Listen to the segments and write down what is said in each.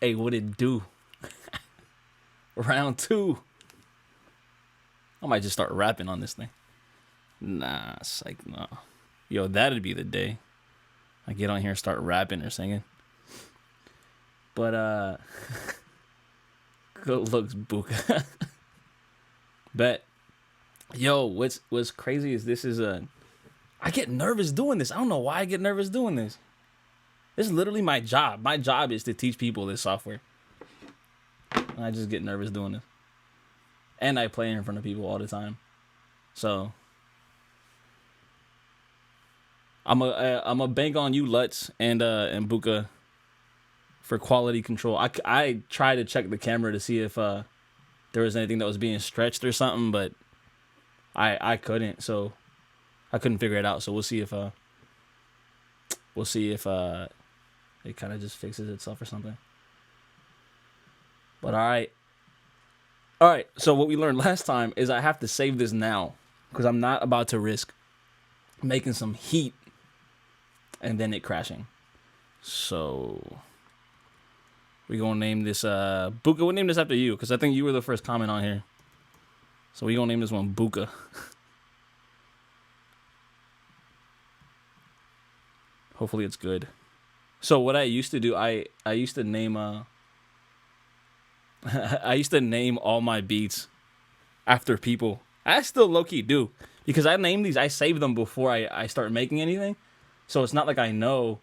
Hey, what it do? Round 2. I might just start rapping on this thing. Nah, psych, no. Yo, that'd be the day. I get on here and start rapping or singing. But, good looks, Buka. Bet. Yo, what's crazy is this is I get nervous doing this. I don't know why I get nervous doing this. This is literally my job. My job is to teach people this software. And I just get nervous doing this. And I play in front of people all the time. So I'm a bank on you, Lutz, and Buka for quality control. I tried to check the camera to see if there was anything that was being stretched or something, but I couldn't. So I couldn't figure it out. So we'll see if it kind of just fixes itself or something. But all right. So what we learned last time is I have to save this now because I'm not about to risk making some heat and then it crashing. So we gonna name this Buka. We'll name this after you because I think you were the first comment on here. So we gonna name this one Buka. Hopefully it's good. So what I used to do, I used to name I used to name all my beats after people. I still low-key do. Because I name these, I save them before I start making anything. So it's not like I know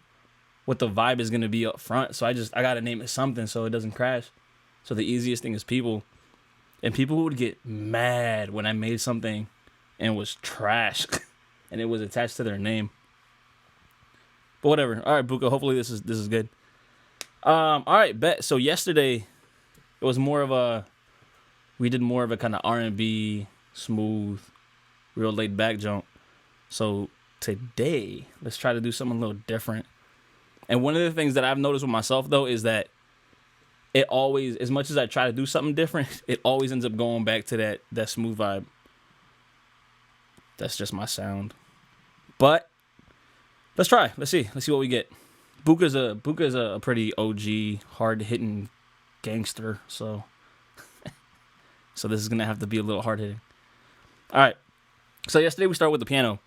what the vibe is going to be up front. So I got to name it something so it doesn't crash. So the easiest thing is people. And people would get mad when I made something and it was trash. And it was attached to their name. But whatever. All right, Buka. Hopefully this is good. All right, bet. So yesterday, it was we did more of a kind of R&B, smooth, real laid back jump. So today, let's try to do something a little different. And one of the things that I've noticed with myself though is that it always, as much as I try to do something different, it always ends up going back to that smooth vibe. That's just my sound. But let's try. Let's see what we get. Buka's a pretty OG, hard-hitting gangster, so this is gonna have to be a little hard-hitting. All right. So yesterday we started with the piano,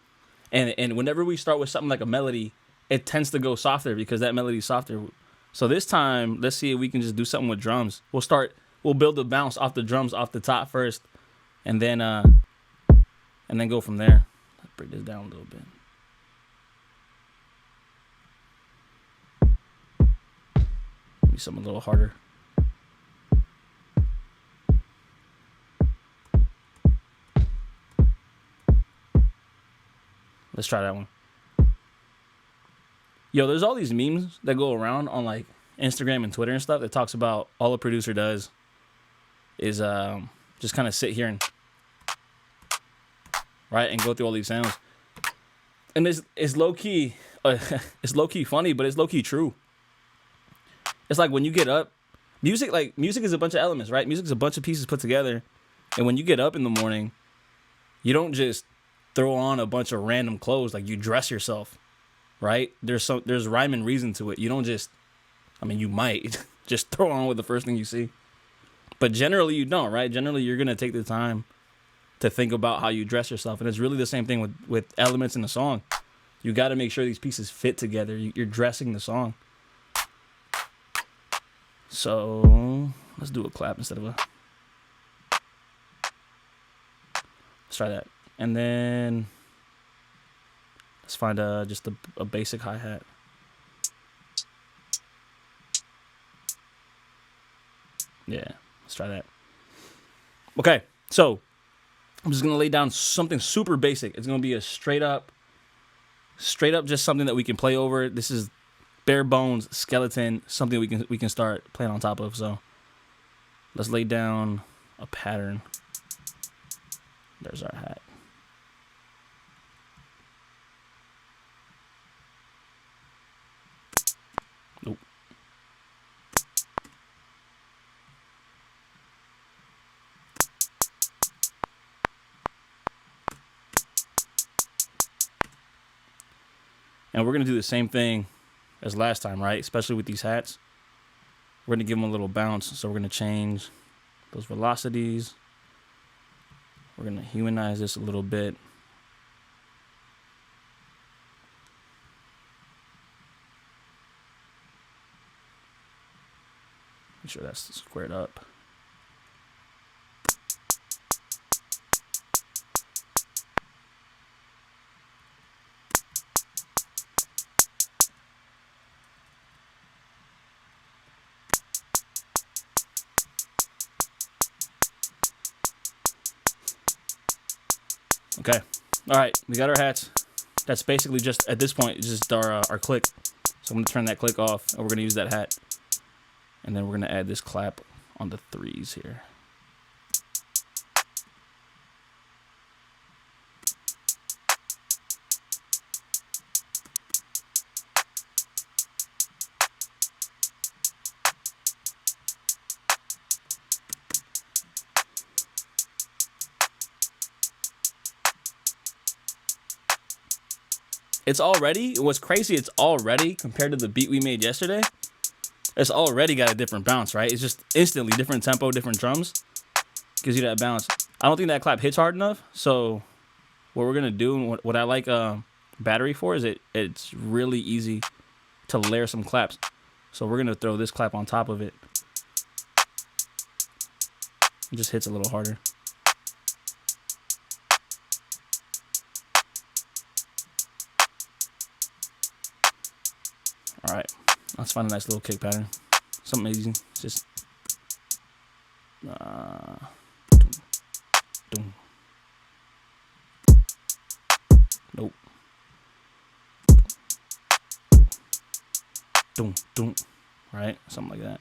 and whenever we start with something like a melody, it tends to go softer because that melody is softer. So this time, let's see if we can just do something with drums. We'll build the bounce off the drums off the top first, and then go from there. Let's break this down a little bit. Maybe something a little harder. Let's try that one. Yo, there's all these memes that go around on like Instagram and Twitter and stuff that talks about all a producer does is just kind of sit here and go through all these sounds. And it's low key funny, but it's low key true. It's like when you get up, music is a bunch of elements, right? Music is a bunch of pieces put together, and when you get up in the morning, you don't just throw on a bunch of random clothes. Like, you dress yourself, right? There's rhyme and reason to it. You don't just, you might just throw on with the first thing you see. But generally you don't, right? Generally you're going to take the time to think about how you dress yourself. And it's really the same thing with elements in a song. You got to make sure these pieces fit together. You're dressing the song. So let's do a clap instead of a... Let's try that. And then let's find just a basic hi-hat. Yeah, let's try that. Okay, so I'm just gonna lay down something super basic. It's gonna be a straight up just something that we can play over. This is bare bones skeleton, something we can start playing on top of. So let's lay down a pattern. There's our hat. Nope. And we're going to do the same thing as last time, right? Especially with these hats. we're going to give them a little bounce. So we're going to change those velocities. We're going to humanize this a little bit. Make sure that's squared up. Okay. All right. We got our hats. That's basically just, at this point, just our click. So I'm going to turn that click off, and we're going to use that hat. And then we're going to add this clap on the 3s here. It's already, what's crazy, it's already, compared to the beat we made yesterday, it's already got a different bounce, right? It's just instantly different tempo, different drums. Gives you that bounce. I don't think that clap hits hard enough. So what we're going to do, and what I like battery for, is it's really easy to layer some claps. So we're going to throw this clap on top of it. It just hits a little harder. All right, let's find a nice little kick pattern. Something easy. It's just doom. Nope. Doom. Right, something like that.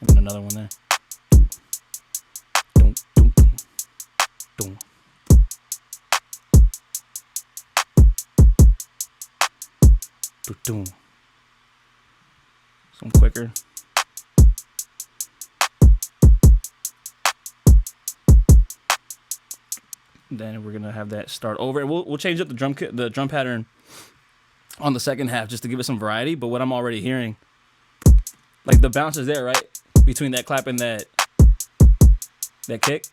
And then another one there. Doom. Doom. Some quicker. Then we're gonna have that start over, and we'll change up the drum pattern on the second half just to give it some variety. But what I'm already hearing, like the bounce is there, right, between that clap and that kick.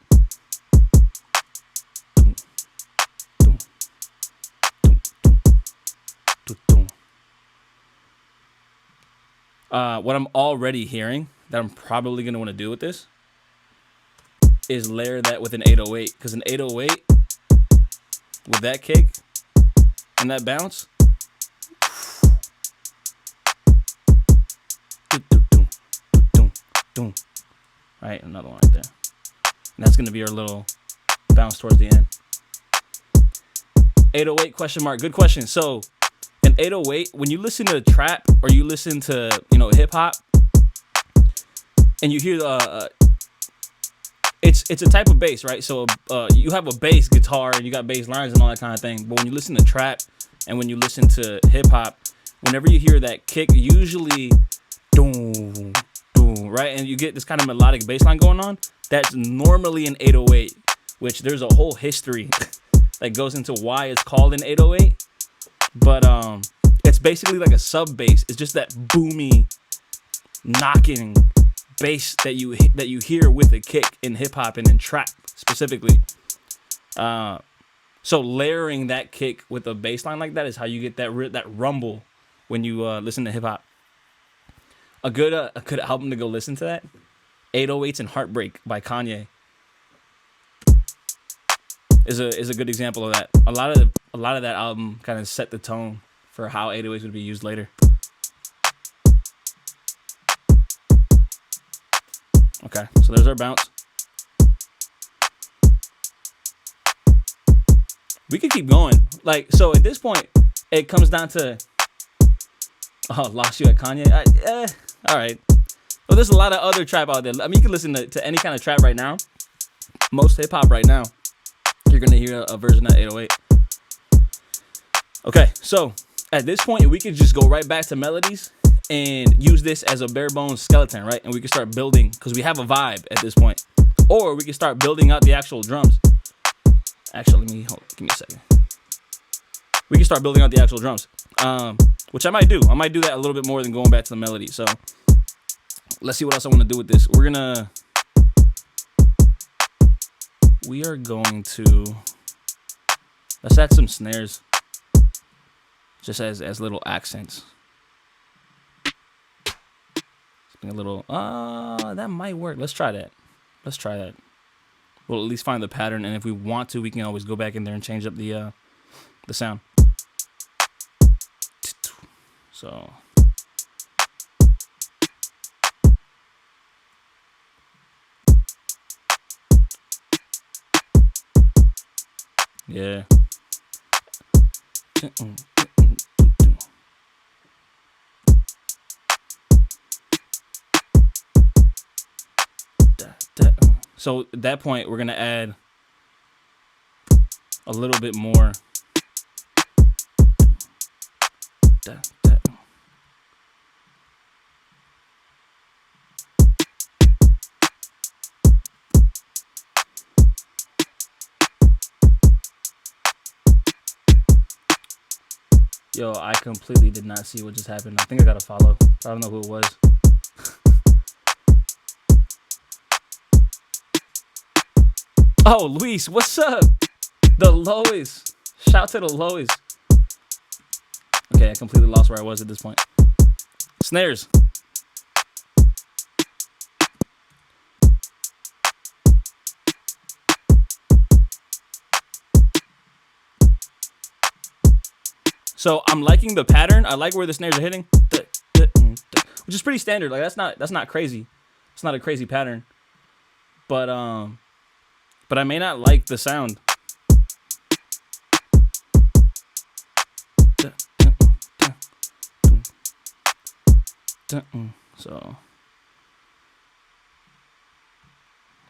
What I'm already hearing that I'm probably going to want to do with this is layer that with an 808. Because an 808 with that kick and that bounce. Right, another one right there. And that's going to be our little bounce towards the end. 808 question mark. Good question. So an 808, when you listen to trap or you listen to, hip hop, and you hear it's a type of bass, right? So you have a bass guitar and you got bass lines and all that kind of thing. But when you listen to trap and when you listen to hip hop, whenever you hear that kick, usually doom, right? And you get this kind of melodic bass line going on. That's normally an 808, which there's a whole history that goes into why it's called an 808. But it's basically like a sub bass. It's just that boomy, knocking bass that you hear with a kick in hip hop and in trap specifically. So layering that kick with a bass line like that is how you get that rumble when you listen to hip hop. A good album to go listen to that, 808s and Heartbreak by Kanye. Is a good example of that. A lot of that album kind of set the tone for how 808s would be used later. Okay, so there's our bounce. We could keep going. So at this point, it comes down to lost you at Kanye. All right. Well, there's a lot of other trap out there. I mean, you can listen to any kind of trap right now. Most hip hop right now, you're gonna hear a version of 808. Okay, so at this point, we could just go right back to melodies and use this as a bare bones skeleton, right? And we can start building, because we have a vibe at this point. Or we can start building out the actual drums. Actually, give me a second. We can start building out the actual drums. which I might do. I might do that a little bit more than going back to the melody. So let's see what else I want to do with this. We are going to, let's add some snares just as little accents. Something a little, that might work. Let's try that. We'll at least find the pattern, and if we want to, we can always go back in there and change up the sound. So yeah. So at that point, we're gonna add a little bit more. Yo, I completely did not see what just happened. I think I got a follow. I don't know who it was. Oh, Luis, what's up? The Lois. Shout to the Lois. Okay, I completely lost where I was at this point. Snares. So I'm liking the pattern. I like where the snares are hitting, which is pretty standard. Like that's not crazy. It's not a crazy pattern. But I may not like the sound. So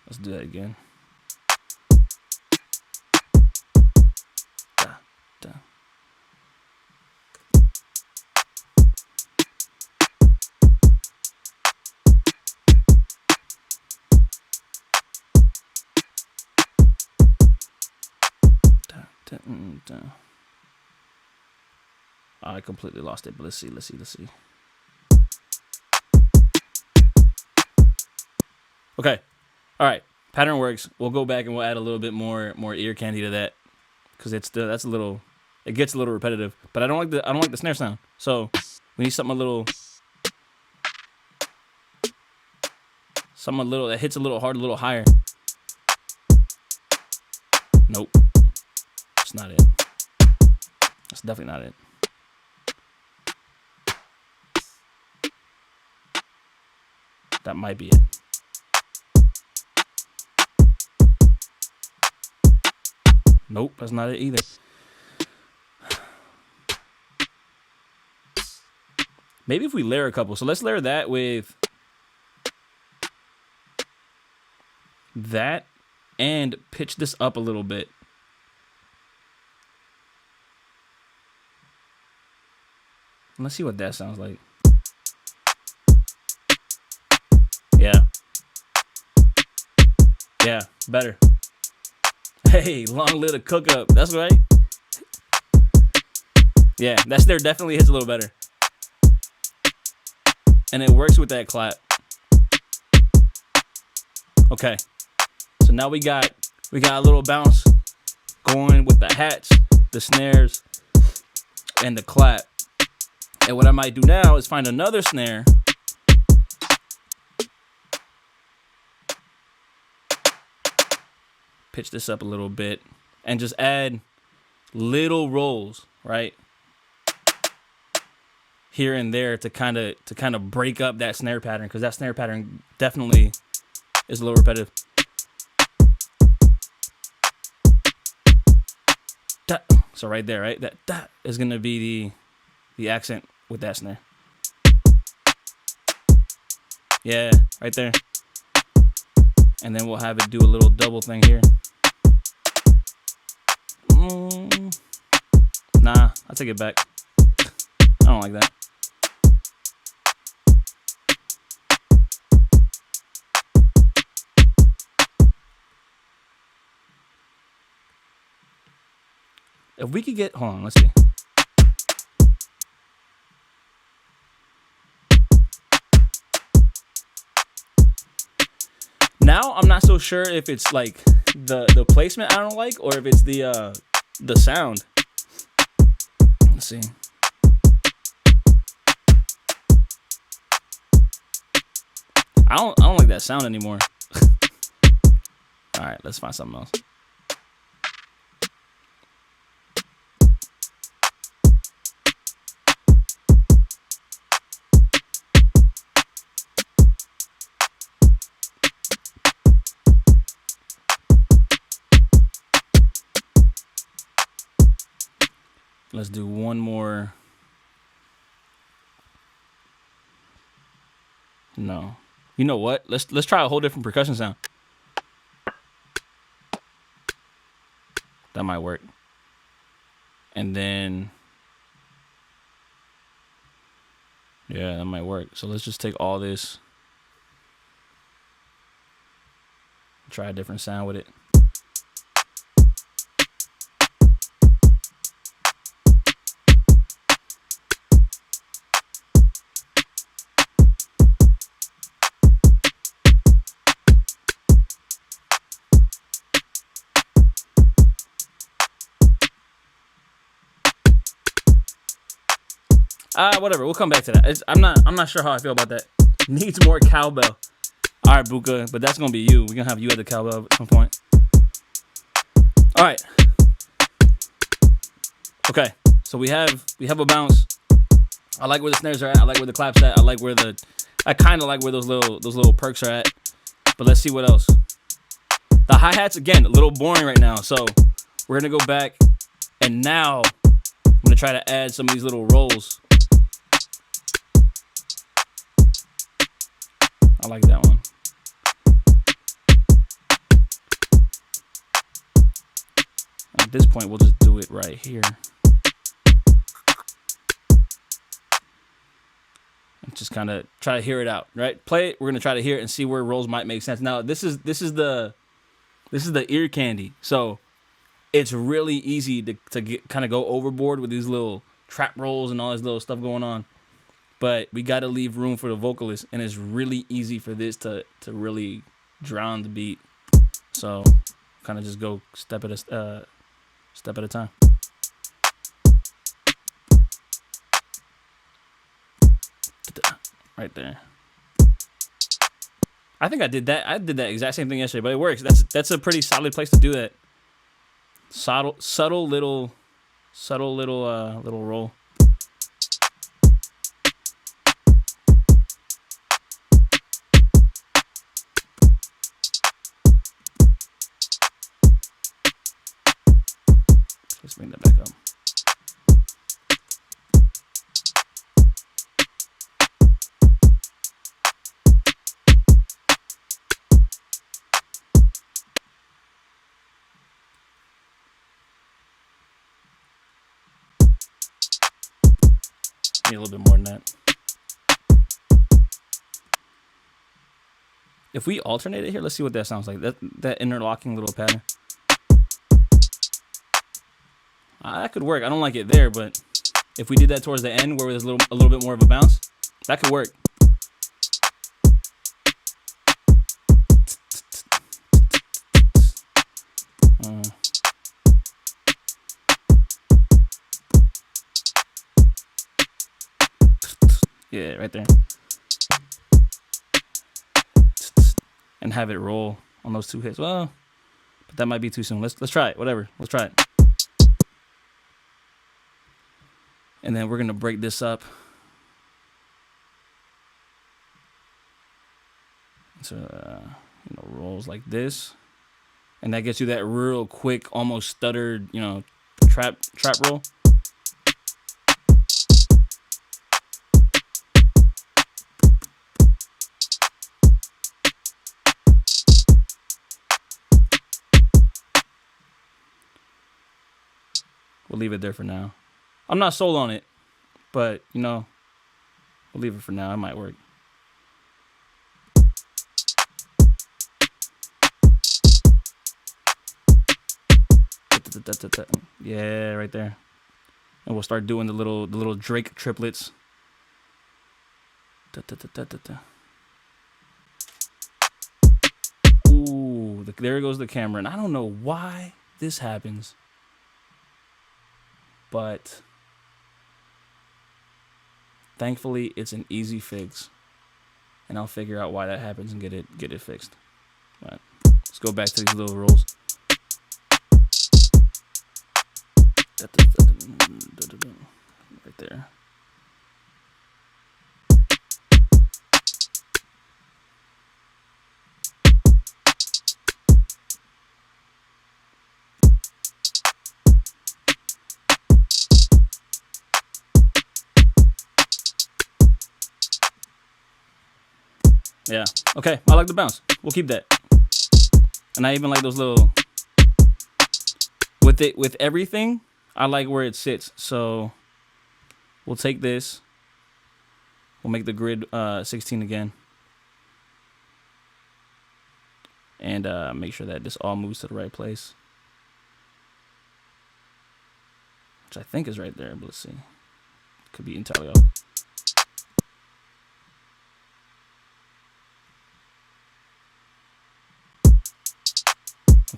let's do that again. I completely lost it, but let's see. Okay, all right. Pattern works. We'll go back and we'll add a little bit more ear candy to that, because it gets a little repetitive. But I don't like the snare sound. So we need something a little that hits a little hard, a little higher. Nope, that's not it. That's definitely not it. That might be it. Nope, that's not it either. Maybe if we layer a couple. So let's layer that with that and pitch this up a little bit. Let's see what that sounds like. Yeah, better. Hey, long live the cook up. That's right. Yeah, that snare definitely hits a little better. And it works with that clap. Okay. So now we got a little bounce going with the hats, the snares, and the clap. And what I might do now is find another snare. Pitch this up a little bit and just add little rolls, right? Here and there to kind of break up that snare pattern, because that snare pattern definitely is a little repetitive. So right there, right? That is gonna be the accent with that snare. Yeah, right there. And then we'll have it do a little double thing here. Nah, I'll take it back. I don't like that. If we could get, hold on, let's see. Now I'm not so sure if it's like the placement I don't like, or if it's the sound. Let's see. I don't like that sound anymore. All right, let's find something else. Let's do one more. No. You know what? Let's try a whole different percussion sound. That might work. And then yeah, that might work. So let's just take all this. Try a different sound with it. Whatever. We'll come back to that. I'm not sure how I feel about that. Needs more cowbell. All right, Buka, but that's gonna be you. We're gonna have you at the cowbell at some point. All right. Okay. So we have a bounce. I like where the snares are at. I like where the claps at. I kind of like where those little perks are at. But let's see what else. The hi-hats, again, a little boring right now. So we're gonna go back, and now I'm gonna try to add some of these little rolls. I like that one. At this point, we'll just do it right here. And just kind of try to hear it out, right? Play it. We're gonna try to hear it and see where rolls might make sense. Now, this is the ear candy, so it's really easy to get kind of go overboard with these little trap rolls and all this little stuff going on. But we got to leave room for the vocalist, and it's really easy for this to really drown the beat. So kind of just go step at a time. Right there. I think I did that. I did that exact same thing yesterday, but it works. That's a pretty solid place to do that. Subtle little roll. Let's bring that back up. Need a little bit more than that. If we alternate it here, let's see what that sounds like. That interlocking little pattern. That could work. I don't like it there, but if we did that towards the end where there's a little bit more of a bounce, that could work. Yeah, right there. And have it roll on those two hits. Well, but that might be too soon. Let's try it. Whatever. Let's try it. And then we're gonna break this up. So rolls like this, and that gets you that real quick, almost stuttered, trap roll. We'll leave it there for now. I'm not sold on it, but, we'll leave it for now. It might work. Yeah, right there. And we'll start doing the little Drake triplets. Ooh, There goes the camera. And I don't know why this happens. But thankfully, it's an easy fix. And I'll figure out why that happens and get it fixed. All right. Let's go back to these little rules. Right there. Yeah. Okay. I like the bounce. We'll keep that. And I even like those little with everything. I like where it sits. So we'll take this. We'll make the grid 16 again. And make sure that this all moves to the right place. Which I think is right there, but let's see. Could be entirely off.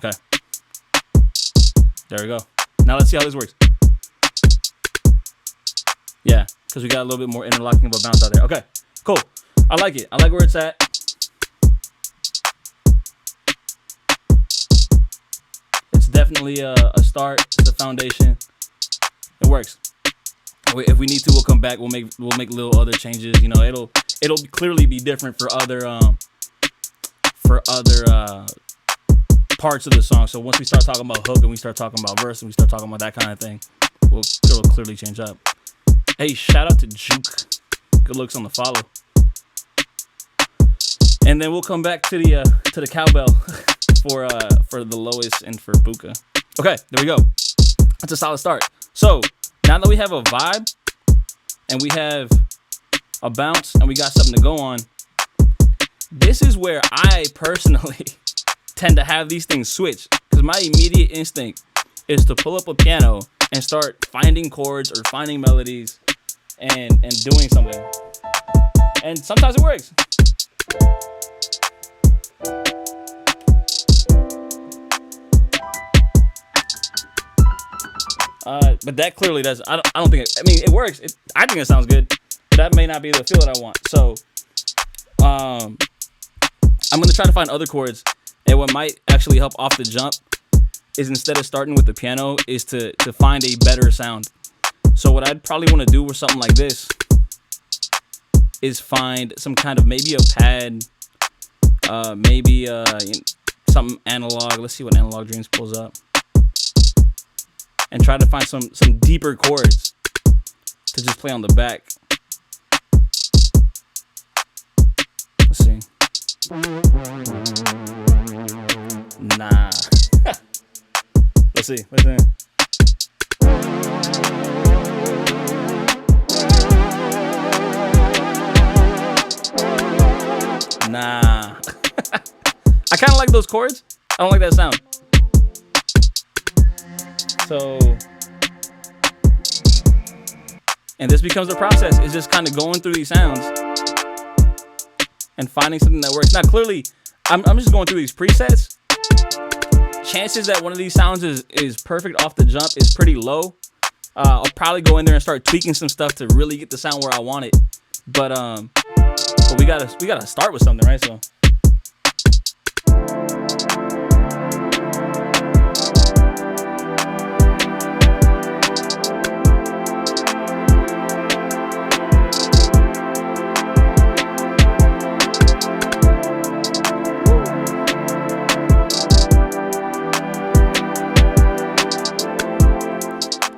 Okay. There we go. Now let's see how this works. Yeah, because we got a little bit more interlocking of a bounce out there. Okay, cool. I like it. I like where it's at. It's definitely a start. It's a foundation. It works. If we need to, we'll come back. We'll make little other changes. You know, it'll clearly be different for other parts of the song. So once we start talking about hook and we start talking about verse and we start talking about that kind of thing, it'll clearly change up. Hey, shout out to Juke. Good looks on the follow. And then we'll come back to the cowbell for the lowest and for Buka. Okay, there we go. That's a solid start. So now that we have a vibe and we have a bounce and we got something to go on, this is where I personally tend to have these things switch, because my immediate instinct is to pull up a piano and start finding chords or finding melodies and doing something. And sometimes it works. But that clearly does. I don't think. It works. I think it sounds good, but that may not be the feel that I want. So, I'm gonna try to find other chords. And what might actually help off the jump is, instead of starting with the piano, is to find a better sound. So what I'd probably want to do with something like this is find some kind of, maybe a pad, maybe something analog. Let's see what Analog Dreams pulls up. And try to find some deeper chords to just play on the back. Let's see. Nah. Let's see. Nah. I kind of like those chords. I don't like that sound. So, and this becomes a process. It's just kind of going through these sounds and finding something that works. Now, clearly, I'm just going through these presets. Chances that one of these sounds is perfect off the jump is pretty low. I'll probably go in there and start tweaking some stuff to really get the sound where I want it. But we gotta start with something, right? So.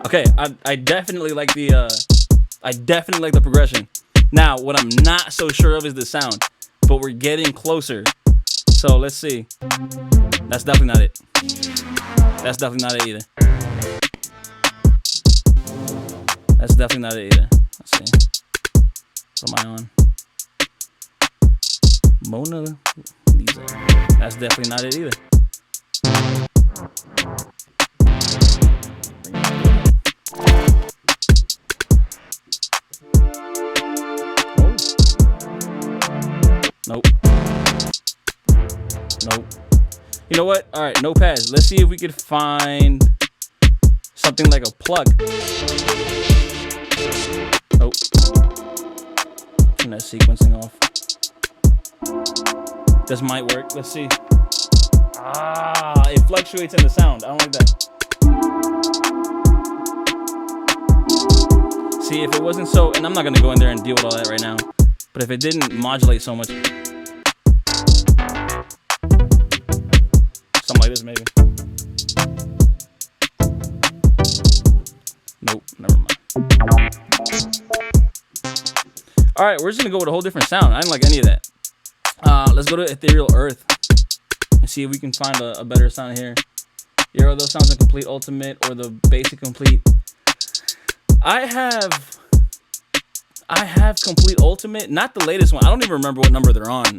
Okay, I definitely like the progression. Now, what I'm not so sure of is the sound, but we're getting closer. So let's see. That's definitely not it. That's definitely not it either. That's definitely not it either. Let's see. What am I on? Mona Lisa. That's definitely not it either. Nope. You know what? All right, no pads. Let's see if we could find something like a plug. Oh, turn that sequencing off. This might work. Let's see. Ah, it fluctuates in the sound. I don't like that. See, if it wasn't so, and I'm not gonna go in there and deal with all that right now, but if it didn't modulate so much, something like this maybe. Nope, never mind. All right, we're just gonna go with a whole different sound. I didn't like any of that. Let's go to Ethereal Earth and see if we can find a better sound here. Here are those sounds in Complete Ultimate or the basic Complete. I have Complete Ultimate, not the latest one. I don't even remember what number they're on.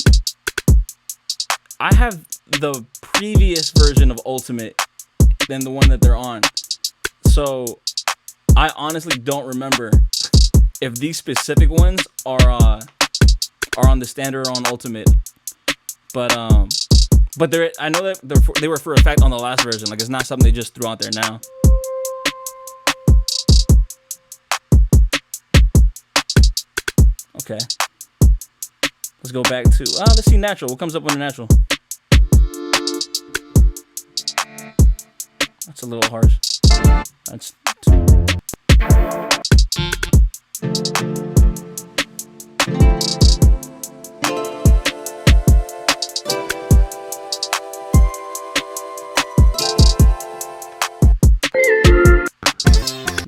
I have the previous version of Ultimate than the one that they're on. So I honestly don't remember if these specific ones are on the standard or on Ultimate. But I know that they were for a fact on the last version. Like, it's not something they just threw out there now. Okay. Let's go back to let's see natural. What comes up under natural? That's a little harsh. That's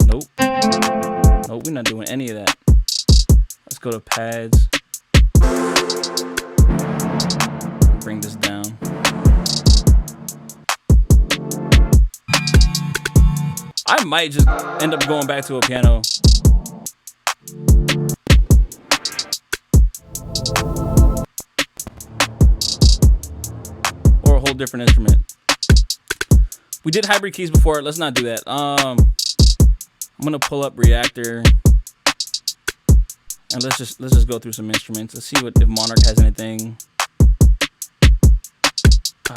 Nope, we're not doing any of that. Let's go to pads. Bring this down. I might just end up going back to a piano. Or a whole different instrument. We did hybrid keys before. Let's not do that. I'm gonna pull up Reactor and let's just go through some instruments. Let's see if Monarch has anything.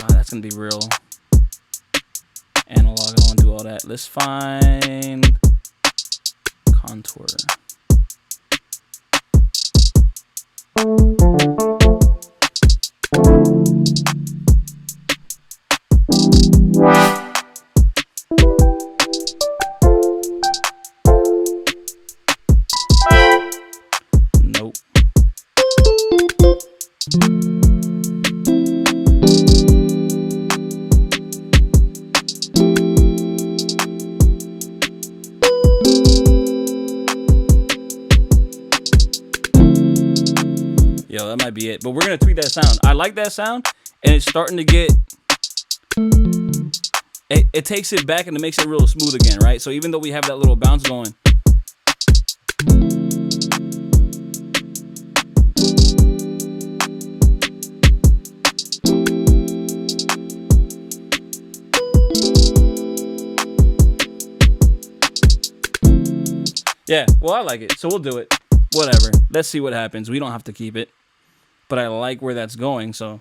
That's gonna be real analog. I don't want to do all that. Let's find Contour. Nope. Yo, that might be it. But we're going to tweak that sound. I like that sound, and it's starting to get... It takes it back and it makes it real smooth again, right? So even though we have that little bounce going... Yeah, well, I like it, so we'll do it. Whatever. Let's see what happens. We don't have to keep it. But I like where that's going, so...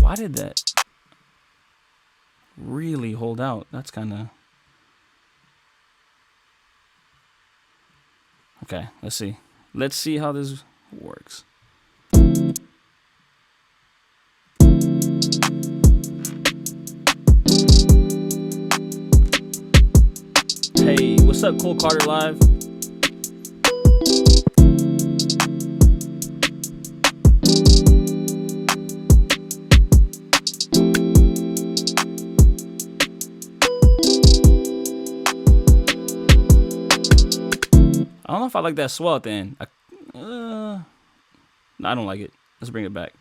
Why did that really hold out? That's kind of... Okay, let's see. Let's see how this works. Hey, what's up, Cole Carter Live? I don't know if I like that swell at the end. No, I don't like it. Let's bring it back.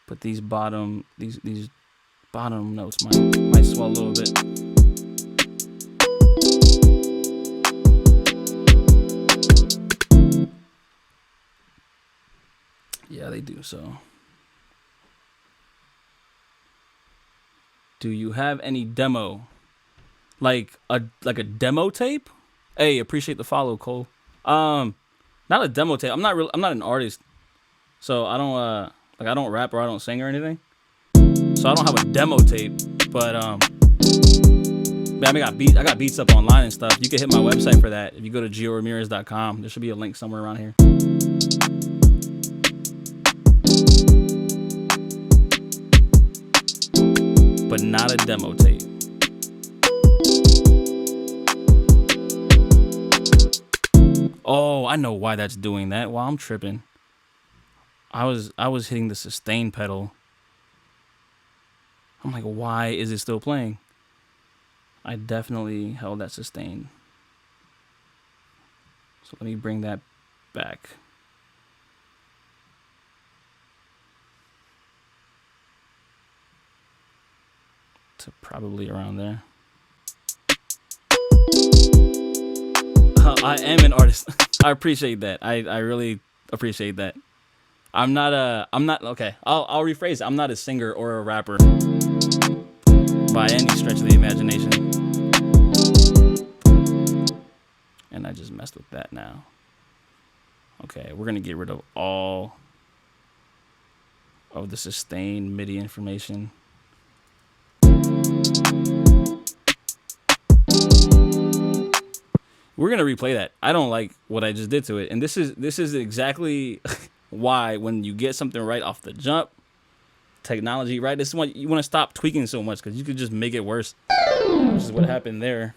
But these bottom notes might swell a little bit. Yeah, they do. So Do you have any demo? Like a demo tape? Hey, appreciate the follow, Cole. Not a demo tape. I'm not an artist. So I don't I don't rap or I don't sing or anything. So I don't have a demo tape, but I got beats up online and stuff. You can hit my website for that. If you go to onegioramirez.com, there should be a link somewhere around here. But not a demo tape. Oh, I know why that's doing that. Wow, I'm tripping. I was hitting the sustain pedal. I'm like, why is it still playing? I definitely held that sustain. So let me bring that back. To probably around there. I am an artist. I appreciate that. I really appreciate that. I'm not okay. I'll rephrase it. I'm not a singer or a rapper by any stretch of the imagination. And I just messed with that now. Okay, we're gonna get rid of all of the sustained MIDI information. We're gonna replay that. I don't like what I just did to it, and this is exactly why when you get something right off the jump, technology right, this is why you want to stop tweaking so much because you could just make it worse. Which is what happened there.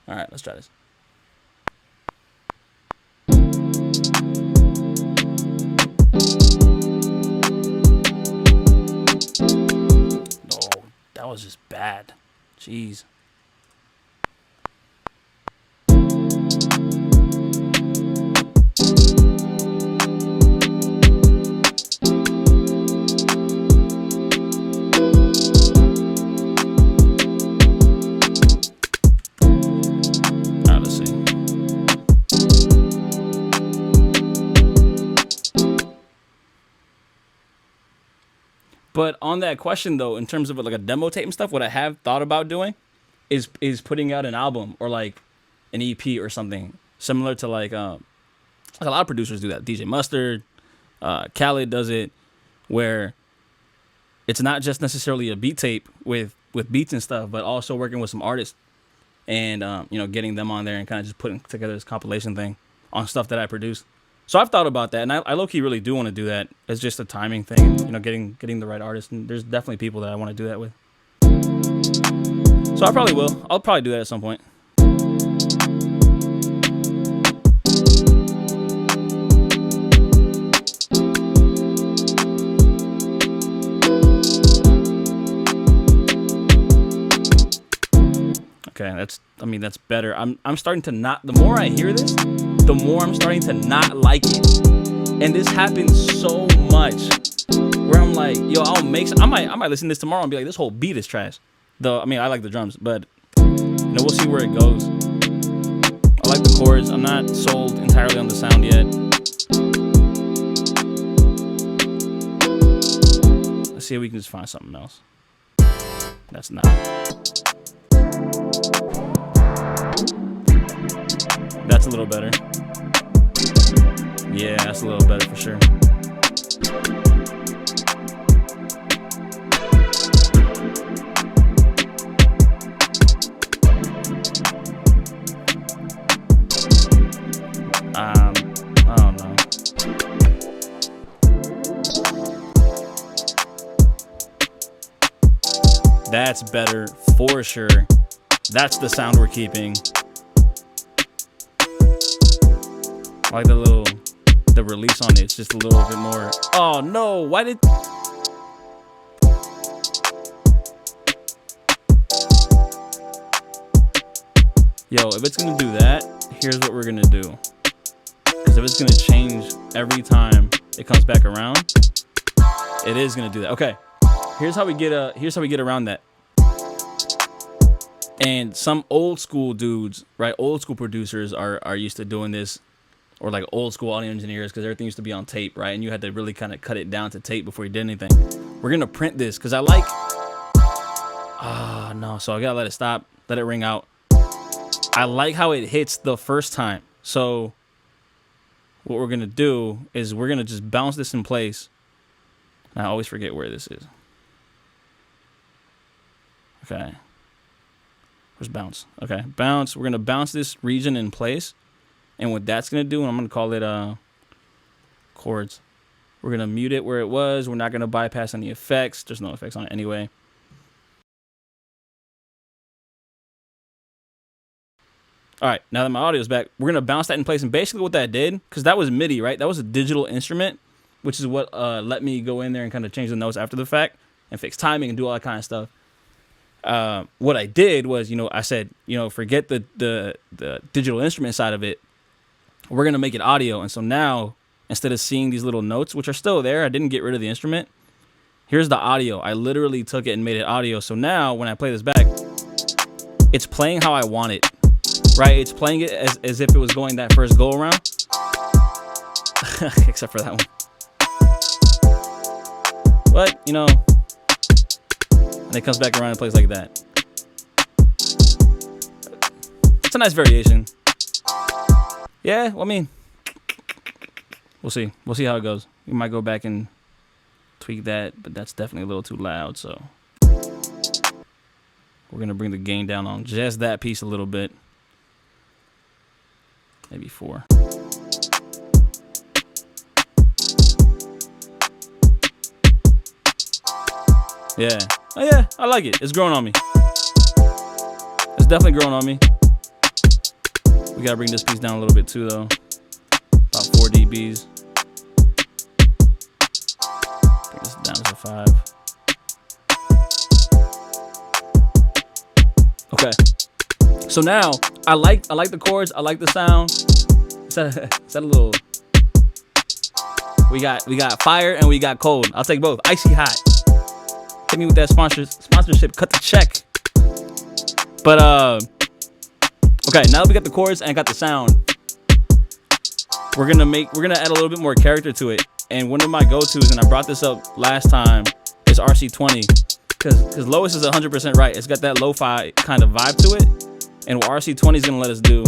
All right, let's try this. That was just bad. Jeez. Alright, let's see. But on that question though, in terms of like a demo tape and stuff, what I have thought about doing is putting out an album or like an EP or something similar to like a lot of producers do that. DJ Mustard, Khaled does it, where it's not just necessarily a beat tape with beats and stuff, but also working with some artists and getting them on there and kind of just putting together this compilation thing on stuff that I produced. So I've thought about that, and I low-key really do want to do that. It's just a timing thing, getting the right artist, and there's definitely people that I want to do that with. So I probably will. I'll probably do that at some point. Okay, that's better. I'm starting to not. The more I hear this, the more I'm starting to not like it. And this happens so much where I'm like, yo, I might listen to this tomorrow and be like, this whole beat is trash. Though, I like the drums, but we'll see where it goes. I like the chords. I'm not sold entirely on the sound yet. Let's see if we can just find something else. That's not. That's a little better. Yeah, that's a little better for sure. I don't know. That's better for sure. That's the sound we're keeping. I like the release on it. It's just a little bit more. Oh no! Why did? Yo, if it's gonna do that, here's what we're gonna do. Because if it's gonna change every time it comes back around, it is gonna do that. Okay, here's how we get around that. And some old school dudes, right? Old school producers are used to doing this. or like old school audio engineers, because everything used to be on tape, right? And you had to really kind of cut it down to tape before you did anything. We're gonna print this because I like. No, so I gotta let it stop, let it ring out. I like how it hits the first time. So what we're gonna do is we're gonna just bounce this in place. I always forget where this is. Okay. Where's bounce? Okay, bounce. We're gonna bounce this region in place, and what that's gonna do, and I'm gonna call it chords. We're gonna mute it where it was. We're not gonna bypass any effects. There's no effects on it anyway. All right, now that my audio is back, we're gonna bounce that in place, and basically what that did, because that was MIDI, right? That was a digital instrument, which is what let me go in there and kind of change the notes after the fact and fix timing and do all that kind of stuff. What I did was, I said, forget the digital instrument side of it. We're going to make it audio. And so now, instead of seeing these little notes, which are still there, I didn't get rid of the instrument. Here's the audio. I literally took it and made it audio. So now when I play this back, it's playing how I want it, right? It's playing it as if it was going that first go around, except for that one. But, and it comes back around and plays like that. It's a nice variation. Yeah, well, I mean, we'll see. We'll see how it goes. We might go back and tweak that, but that's definitely a little too loud, so we're going to bring the gain down on just that piece a little bit. Maybe 4. Yeah. Oh, yeah. I like it. It's growing on me. It's definitely growing on me. We got to bring this piece down a little bit too, though. About 4 dBs. Bring this down to 5. Okay. So now, I like the chords. I like the sound. Is that a little... We got fire and we got cold. I'll take both. Icy hot. Hit me with that sponsorship. Cut the check. But okay, now that we got the chords and got the sound, we're gonna add a little bit more character to it. And one of my go-tos, and I brought this up last time, is RC20, because Lois is 100% right. It's got that lo-fi kind of vibe to it, and what RC20 is gonna let us do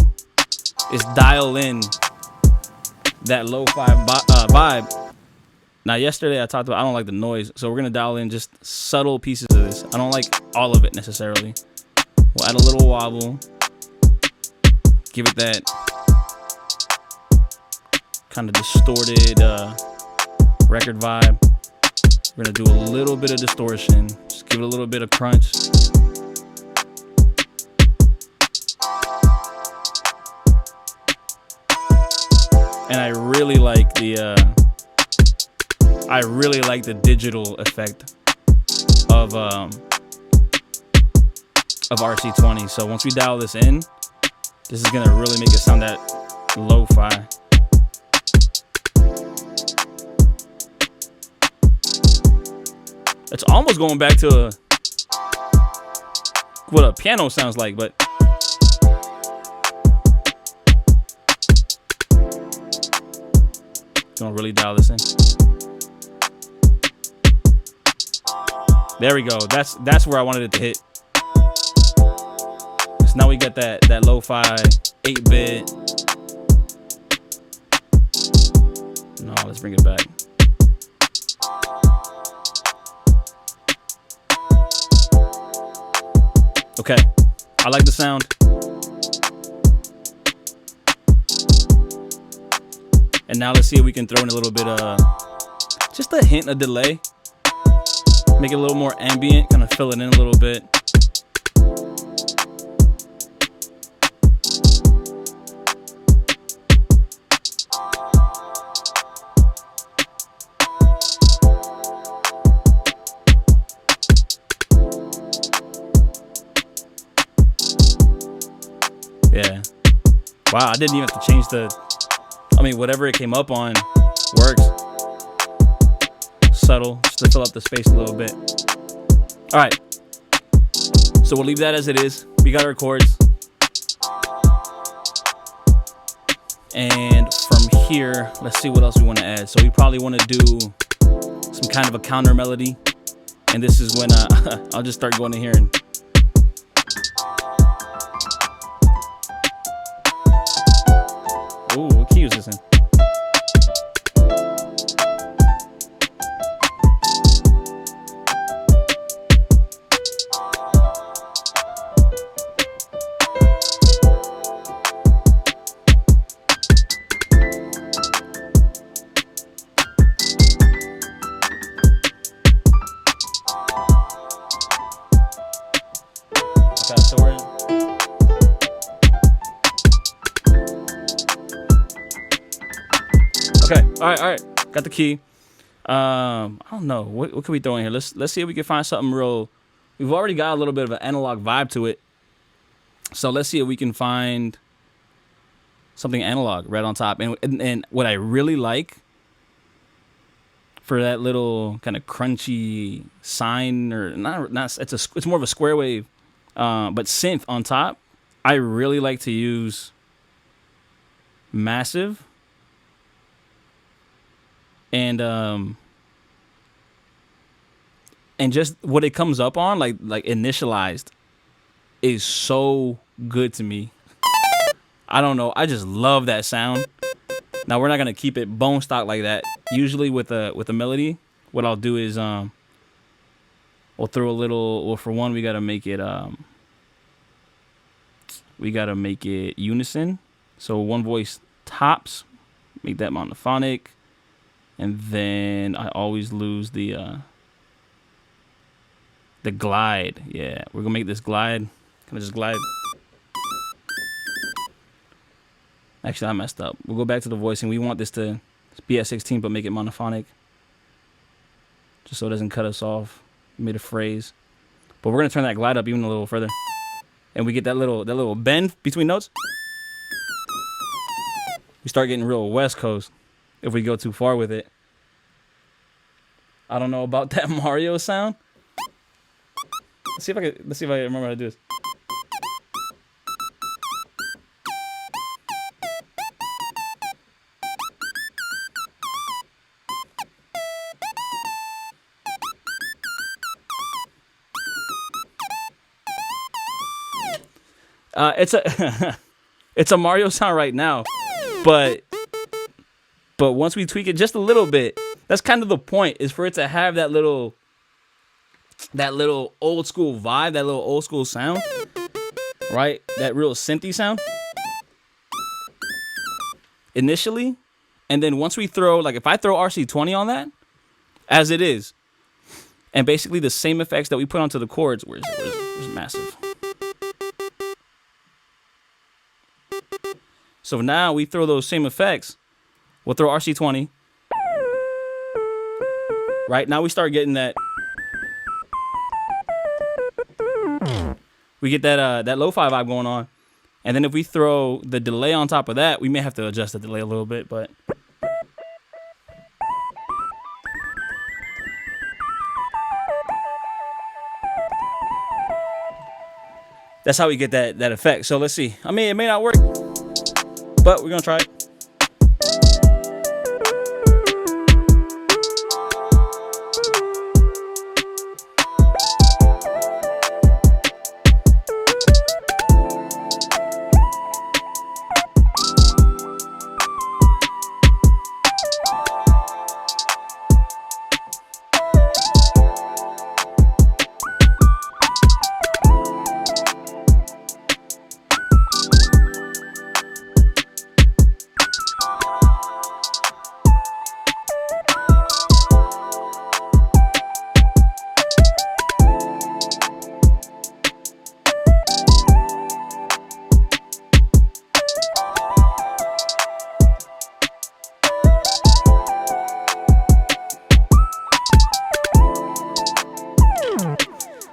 is dial in that lo-fi vibe. Now, yesterday I talked about I don't like the noise, so we're going to dial in just subtle pieces of this. I don't like all of it necessarily. We'll add a little wobble. Give it that kind of distorted record vibe. We're going to do a little bit of distortion. Just give it a little bit of crunch. And I really like the digital effect of RC20. So once we dial this in, this is gonna really make it sound that lo-fi. It's almost going back to what a piano sounds like, but gonna really dial this in. There we go. That's where I wanted it to hit. So now we got that lo-fi 8-bit. No, let's bring it back. Okay, I like the sound. And now let's see if we can throw in a little bit of, just a hint of delay. Make it a little more ambient, kind of fill it in a little bit. Yeah. Wow, I didn't even have to change whatever it came up on works. Subtle, just to fill up the space a little bit. All right, so we'll leave that as it is. We got our chords, and from here. Let's see what else we want to add. So we probably want to do some kind of a counter melody. And this is when I'll just start going in here and ooh, what key is this in? Okay, so we're in. Okay, all right. Got the key. I don't know what can we throw in here. Let's see if we can find something real. We've already got a little bit of an analog vibe to it, so let's see if we can find something analog right on top. And what I really like for that little kind of crunchy sine or not it's more of a square wave, but synth on top. I really like to use massive. And just what it comes up on, like initialized, is so good to me. I don't know. I just love that sound. Now we're not gonna keep it bone stock like that. Usually with a melody, what I'll do is we'll throw a little. Well, for one, we gotta make it unison. So one voice tops, make that monophonic. And then I always lose the glide. Yeah, we're gonna make this glide. Can I just glide? Actually, I messed up. We'll go back to the voicing. We want this to be at 16, but make it monophonic, just so it doesn't cut us off mid a phrase. But we're gonna turn that glide up even a little further, and we get that little bend between notes. We start getting real West Coast if we go too far with it. I don't know about that Mario sound. Let's see if I remember how to do this. It's a Mario sound right now, but once we tweak it just a little bit, that's kind of the point, is for it to have that little old school vibe, that little old school sound, right? That real synthy sound initially, and then once we throw, like if I throw RC20 on that as it is, and basically the same effects that we put onto the chords, where's massive. So now we throw those same effects. We'll throw RC20. Right, now we start getting that. We get that lo-fi vibe going on. And then if we throw the delay on top of that, we may have to adjust the delay a little bit, but that's how we get that effect. So let's see. I mean, it may not work, but we're gonna try it.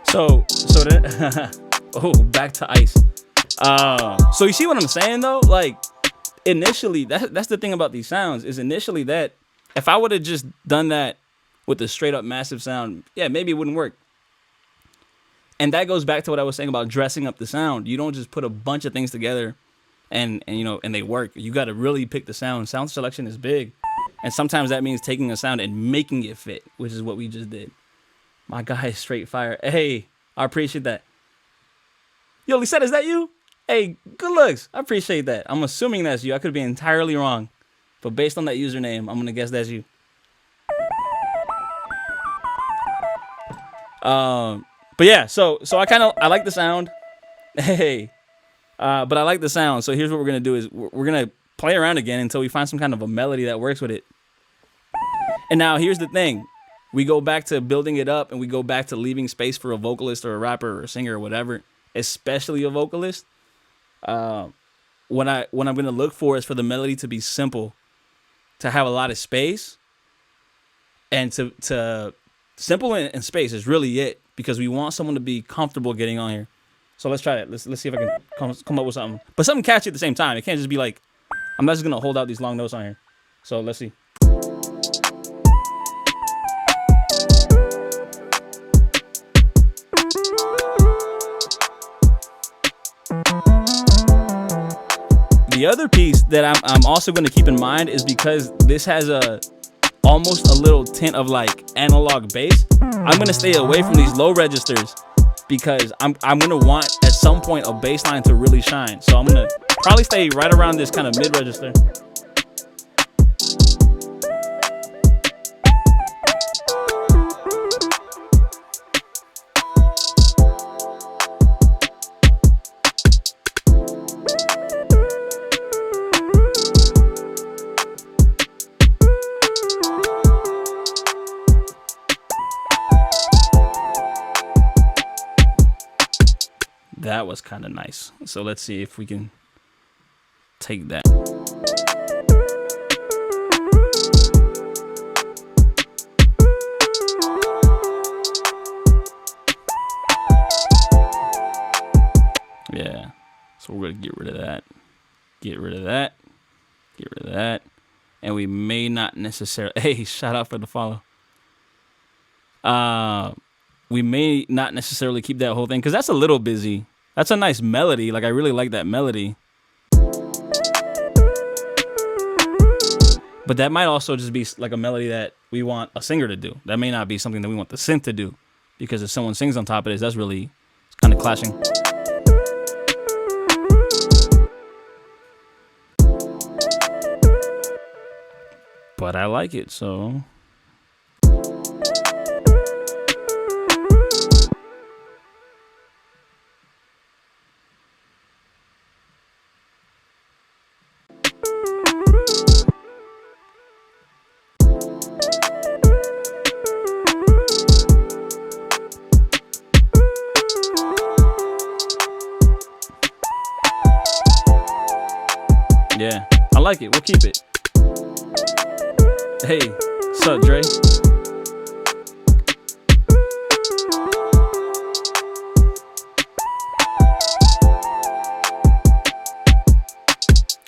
So that oh, back to ice. So you see what I'm saying though? Like initially, that's the thing about these sounds, is initially that if I would have just done that with the straight up massive sound, yeah, maybe it wouldn't work. And that goes back to what I was saying about dressing up the sound. You don't just put a bunch of things together and you know, and they work. You got to really pick the sound. Sound selection is big, and sometimes that means taking a sound and making it fit, which is what we just did. My guy is straight fire. Hey, I appreciate that. Yo, Lisette, is that you? Hey, good looks. I appreciate that. I'm assuming that's you. I could be entirely wrong, but based on that username, I'm gonna guess that's you. But yeah, so I like the sound. Hey, but I like the sound. So here's what we're gonna do: is we're gonna play around again until we find some kind of a melody that works with it. And now here's the thing: we go back to building it up, and we go back to leaving space for a vocalist or a rapper or a singer or whatever, especially a vocalist. What I'm gonna look for is for the melody to be simple, to have a lot of space, and to simple and space is really it, because we want someone to be comfortable getting on here. So let's try it. Let's see if I can come up with something, but something catchy at the same time. It can't just be like, I'm not just gonna hold out these long notes on here. So let's see. The other piece that I'm also going to keep in mind is because this has almost a little tint of like analog bass. I'm going to stay away from these low registers because I'm going to want at some point a bass line to really shine. So I'm going to probably stay right around this kind of mid register. That was kind of nice. So let's see if we can take that. Yeah. So we're going to get rid of that. Get rid of that. Get rid of that. And we may not necessarily... Hey, shout out for the follow. We may not necessarily keep that whole thing because that's a little busy. That's a nice melody. Like, I really like that melody. But that might also just be like a melody that we want a singer to do. That may not be something that we want the synth to do, because if someone sings on top of this, that's really, it's kind of clashing. But I like it, so... Yeah, I like it. We'll keep it. Hey, what's up, Dre?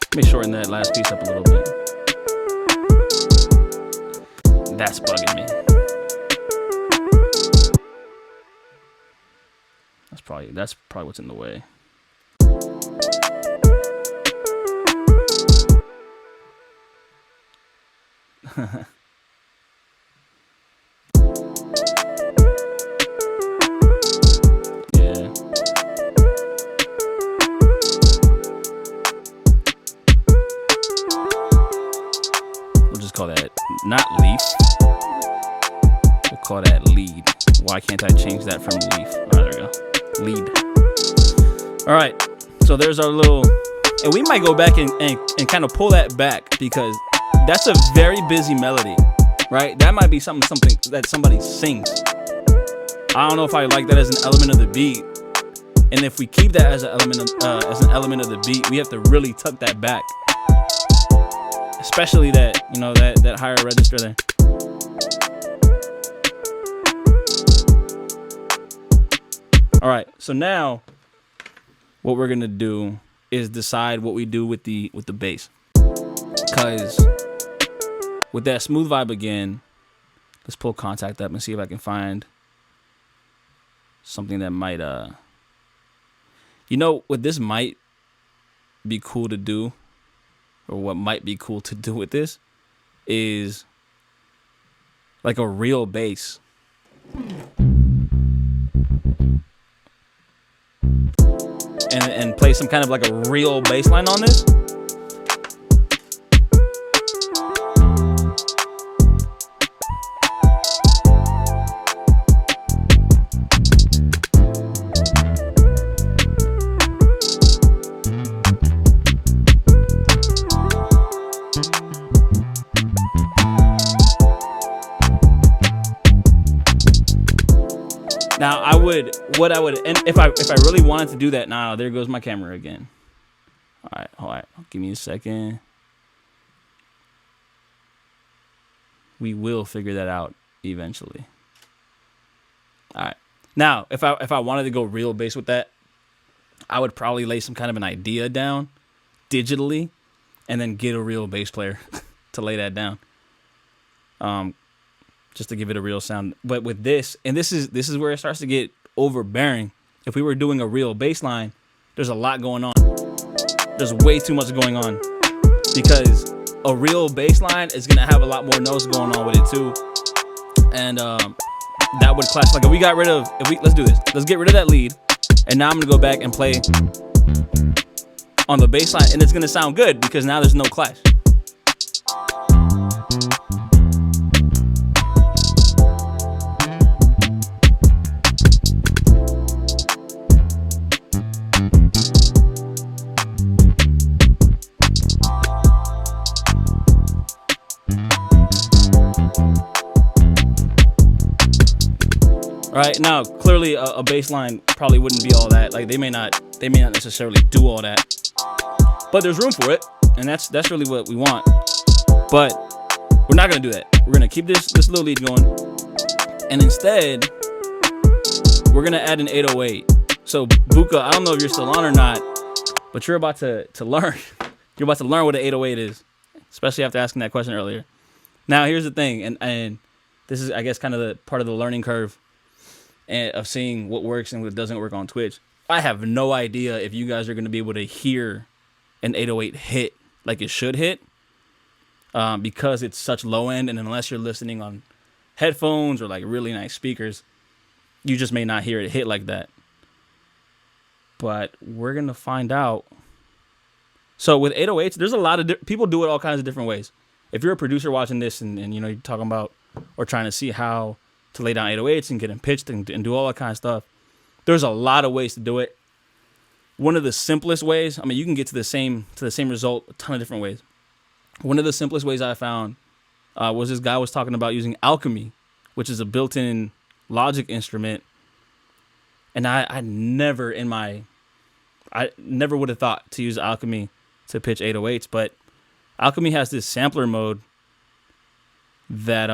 Let me shorten that last piece up a little bit. That's bugging me. That's probably what's in the way. Yeah. We'll just call that not leaf. We'll call that lead. Why can't I change that from leaf? All right, there we go. Lead. All right. So there's our little, and we might go back and kind of pull that back, because that's a very busy melody, right? That might be something that somebody sings. I don't know if I like that as an element of the beat. And if we keep that as an element of the beat, we have to really tuck that back, especially that, you know, that higher register there. All right, so now what we're gonna do is decide what we do with the bass, because with that smooth vibe again, let's pull Contact up and see if I can find something that might, you know what this might be cool to do, or what might be cool to do with this, is like a real bass. And play some kind of like a real bass line on this. Now, and if I really wanted to do that, now there goes my camera again. All right, give me a second. We will figure that out eventually. All right. Now, if I wanted to go real bass with that, I would probably lay some kind of an idea down digitally, and then get a real bass player to lay that down. Just to give it a real sound. But with this, and this is where it starts to get overbearing. If we were doing a real bass line, there's a lot going on. There's way too much going on, because a real bass line is gonna have a lot more notes going on with it too, and that would clash. Like let's do this. Let's get rid of that lead, and now I'm gonna go back and play on the bass line, and it's gonna sound good because now there's no clash. All right, now clearly a bass line probably wouldn't be all that. Like they may not necessarily do all that, but there's room for it, and that's really what we want. But we're not gonna do that. We're gonna keep this little lead going, and instead we're gonna add an 808. So Buka, I don't know if you're still on or not, but you're about to learn. You're about to learn what an 808 is, especially after asking that question earlier. Now here's the thing, and this is, I guess, kind of the part of the learning curve and of seeing what works and what doesn't work on Twitch. I have no idea if you guys are going to be able to hear an 808 hit like it should hit, because it's such low end, and unless you're listening on headphones or like really nice speakers, you just may not hear it hit like that. But we're going to find out. So with 808s, there's a lot of people do it all kinds of different ways. If you're a producer watching this and you know, you're talking about or trying to see how to lay down 808s and get them pitched and do all that kind of stuff, there's a lot of ways to do it. One of the simplest ways, I mean, you can get to the same result a ton of different ways. One of the simplest ways I found was this guy was talking about using Alchemy, which is a built-in Logic instrument. And I never would have thought to use Alchemy to pitch 808s, but Alchemy has this sampler mode that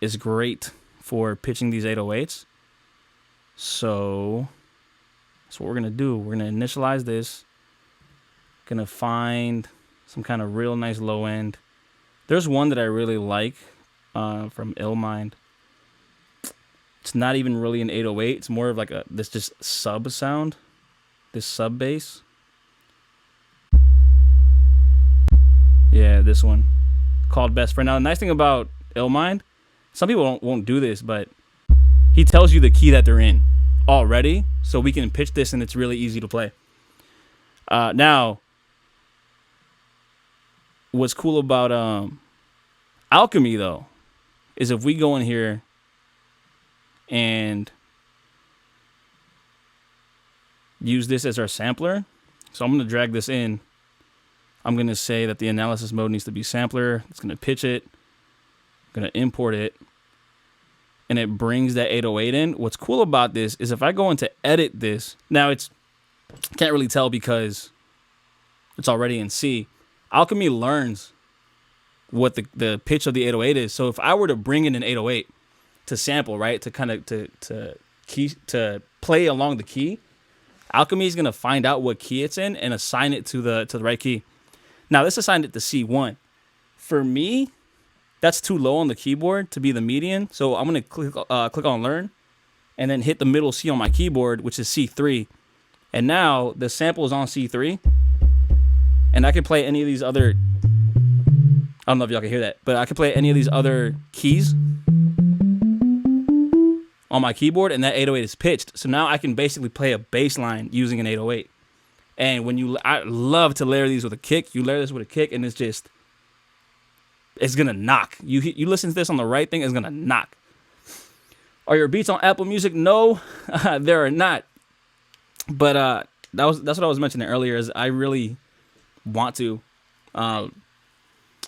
is great for pitching these 808s. So that's what we're gonna do. We're gonna initialize this. Gonna find some kind of real nice low end. There's one that I really like from Illmind. It's not even really an 808. It's more of like this just sub sound, this sub bass. Yeah, this one called Best Friend. Now the nice thing about Illmind, some people won't do this, but he tells you the key that they're in already, so we can pitch this and it's really easy to play. Now, what's cool about Alchemy though is if we go in here and use this as our sampler. So I'm going to drag this in. I'm going to say that the analysis mode needs to be sampler. It's going to pitch it. I'm going to import it. And it brings that 808 in. What's cool about this is if I go into edit this, now can't really tell because it's already in C. Alchemy learns what the pitch of the 808 is. So if I were to bring in an 808 to sample, right, to kind of to play along the key, Alchemy is going to find out what key it's in and assign it to the right key. Now, this assigned it to C1. For me, that's too low on the keyboard to be the median. So I'm going to click on Learn and then hit the middle C on my keyboard, which is C3. And now the sample is on C3, and I can play any of these other. I don't know if y'all can hear that, but I can play any of these other keys on my keyboard, and that 808 is pitched. So now I can basically play a bass line using an 808. And I love to layer these with a kick. You layer this with a kick, and it's gonna knock. You listen to this on the right thing, it's gonna knock. Are your beats on Apple Music? No, there are not. But that's what I was mentioning earlier. Is I really want to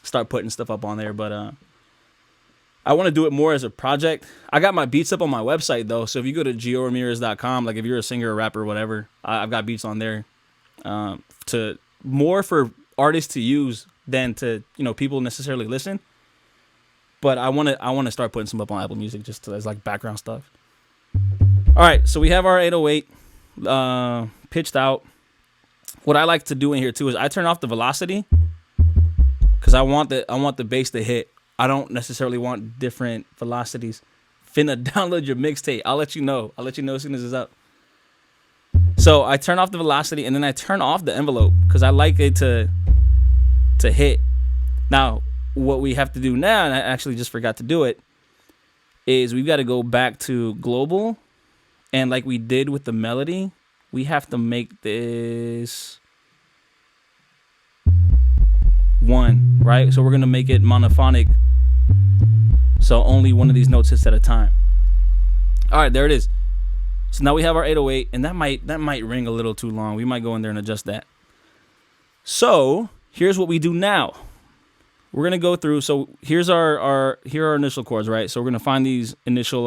start putting stuff up on there, but I want to do it more as a project. I got my beats up on my website though, so if you go to onegioramirez.com, like if you're a singer or rapper or whatever, I've got beats on there to more for artists to use than to people necessarily listen. But I want to start putting some up on Apple Music just as like background stuff. All right, so we have our 808 pitched out. What I like to do in here too is I turn off the velocity because I want the bass to hit. I don't necessarily want different velocities. Finna download your mixtape. I'll let you know. As soon as it's up. So I turn off the velocity and then I turn off the envelope because I like it to hit. Now, what we have to do now, and I actually just forgot to do it, is we've got to go back to global, and like we did with the melody, we have to make this 1, right? So we're gonna make it monophonic, so only one of these notes hits at a time. All right, there it is. So now we have our 808, and that might ring a little too long. We might go in there and adjust that. So here's what we do now. We're gonna go through. So here's our initial chords, right? So we're gonna find these initial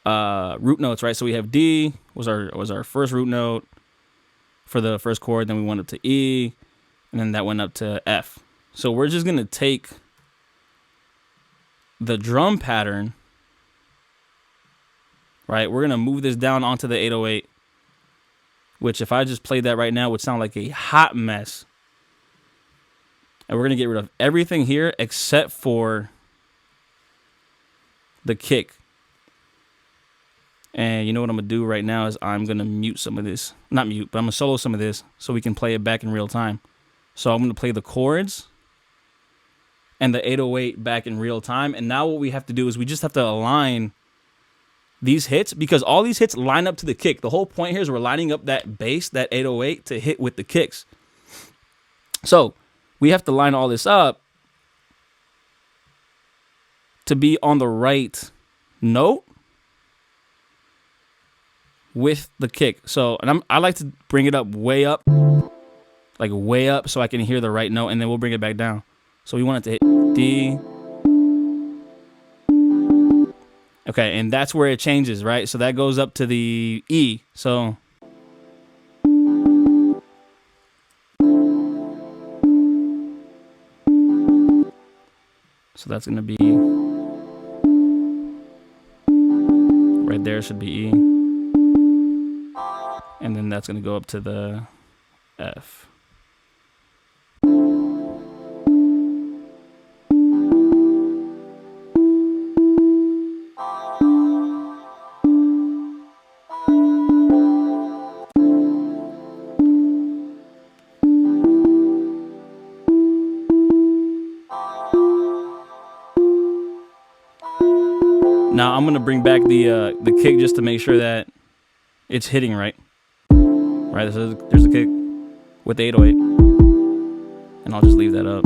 root notes, right? So we have D was our first root note for the first chord. Then we went up to E, and then that went up to F. So we're just gonna take the drum pattern, right? We're gonna move this down onto the 808, which if I just played that right now would sound like a hot mess. And we're going to get rid of everything here except for the kick. And you know what I'm going to do right now is I'm going to mute some of this. Not mute, but I'm going to solo some of this so we can play it back in real time. So I'm going to play the chords and the 808 back in real time. And now what we have to do is we just have to align these hits because all these hits line up to the kick. The whole point here is we're lining up that bass, that 808, to hit with the kicks. So we have to line all this up to be on the right note with the kick. So, and I like to bring it up, like way up, so I can hear the right note, and then we'll bring it back down. So we want it to hit D. Okay, and that's where it changes, right? So that goes up to the E. So that's going to be right there, should be E. And then that's going to go up to the F. Now I'm gonna bring back the kick just to make sure that it's hitting right. Right, there's the kick with the 808, and I'll just leave that up.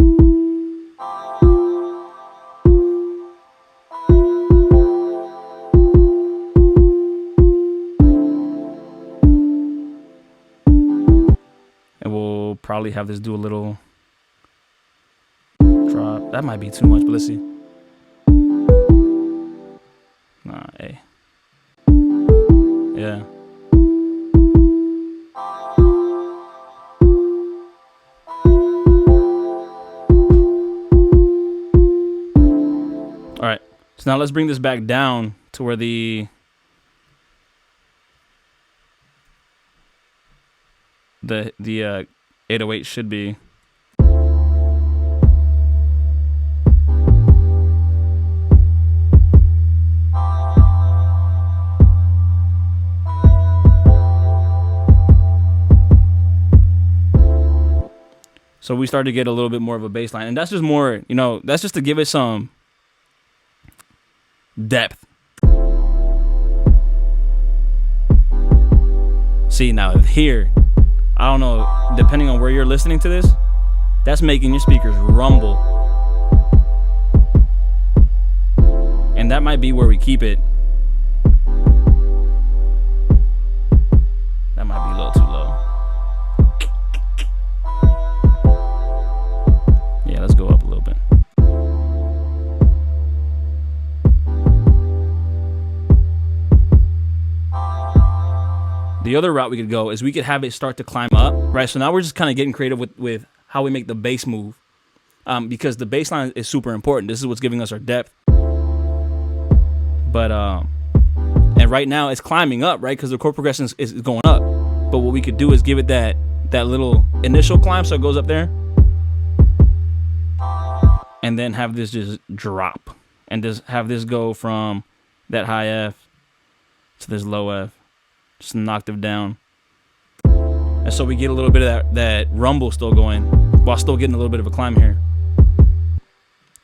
And we'll probably have this do a little drop. That might be too much, but let's see. Nah, hey. Yeah. All right. So now let's bring this back down to where the 808 should be. So we started to get a little bit more of a bass line. And that's just more, that's just to give it some depth. See, now here, I don't know, depending on where you're listening to this, that's making your speakers rumble. And that might be where we keep it. That might be a little too low. Yeah, let's go up a little bit. The other route we could go is we could have it start to climb up, right? So now we're just kind of getting creative with how we make the bass move, because the bass line is super important. This is what's giving us our depth. But and right now it's climbing up, right? Because the chord progression is going up. But what we could do is give it that little initial climb, so it goes up there, and then have this just drop, and just have this go from that high F to this low F. Just an octave down. And so we get a little bit of that rumble still going while still getting a little bit of a climb here.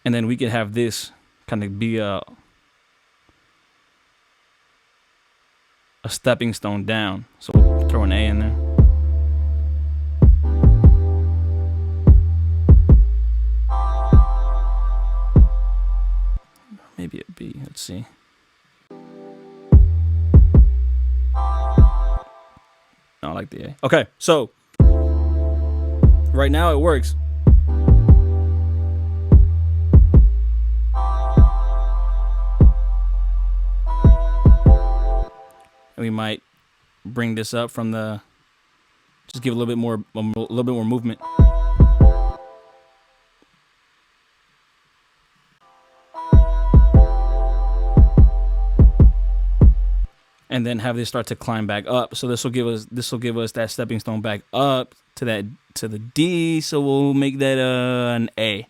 And then we can have this kind of be a stepping stone down. So we'll throw an A in there. Maybe a B. Let's see. I like the A. Okay, so right now it works. And we might bring this up from the, just give a little bit more movement. And then have this start to climb back up. So this will give us that stepping stone back up to the D. So we'll make that an A.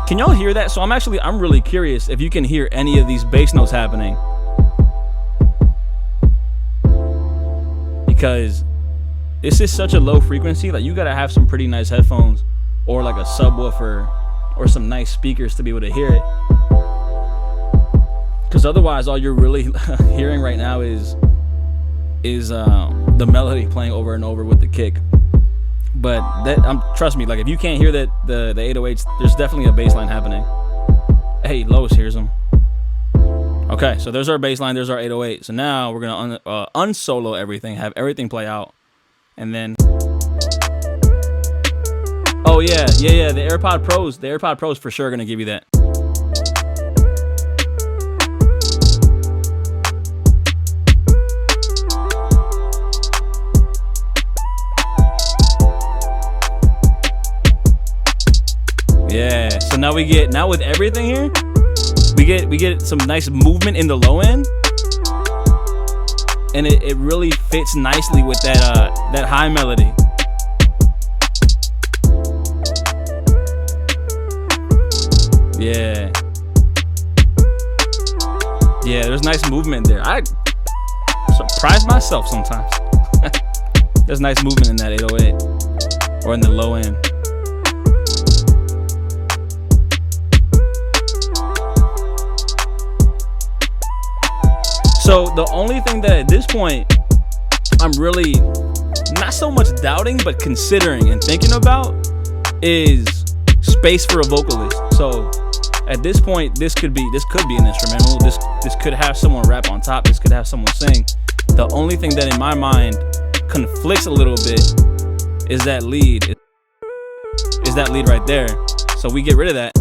Can y'all hear that? So I'm really curious if you can hear any of these bass notes happening, because this is such a low frequency. Like, you gotta have some pretty nice headphones, or like a subwoofer, or some nice speakers to be able to hear it. Because otherwise, all you're really hearing right now is the melody playing over and over with the kick. But trust me, like, if you can't hear that the 808s, there's definitely a bass line happening. Hey, Lois hears them. Okay, so there's our bass line, there's our 808. So now we're gonna unsolo everything, have everything play out, and then. Oh yeah, the AirPod Pros for sure are gonna give you that. Yeah, so now with everything here, we get some nice movement in the low end, and it really fits nicely with that high melody. Yeah, there's nice movement there. I surprise myself sometimes. There's nice movement in that 808 or in the low end. So the only thing that at this point I'm really not so much doubting, but considering and thinking about is space for a vocalist. So at this point, this could be an instrumental. This could have someone rap on top. This could have someone sing. The only thing that in my mind conflicts a little bit is that lead. Is that lead right there? So we get rid of that.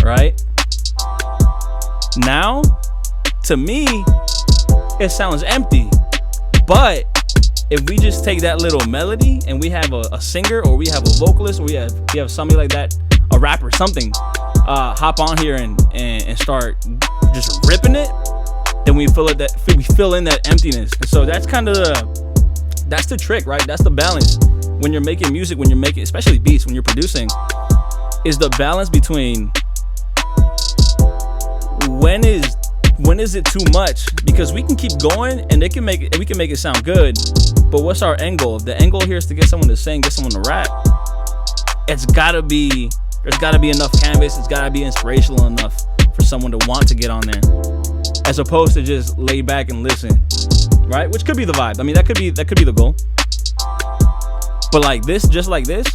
Right? Now, to me, it sounds empty. But if we just take that little melody and we have a singer, or we have a vocalist, or we have somebody like that, a rapper, something, hop on here and start just ripping it, then we fill in that emptiness. And so that's kind of the trick, right? That's the balance when you're making music, especially beats, when you're producing. is the balance between when is it too much, because we can keep going and we can make it sound good, but what's our end goal? If the end goal here is to get someone to sing, get someone to rap, there's gotta be enough canvas, it's gotta be inspirational enough for someone to want to get on there, as opposed to just lay back and listen, right? Which could be the vibe. I mean, that could be the goal. But like this, just like this,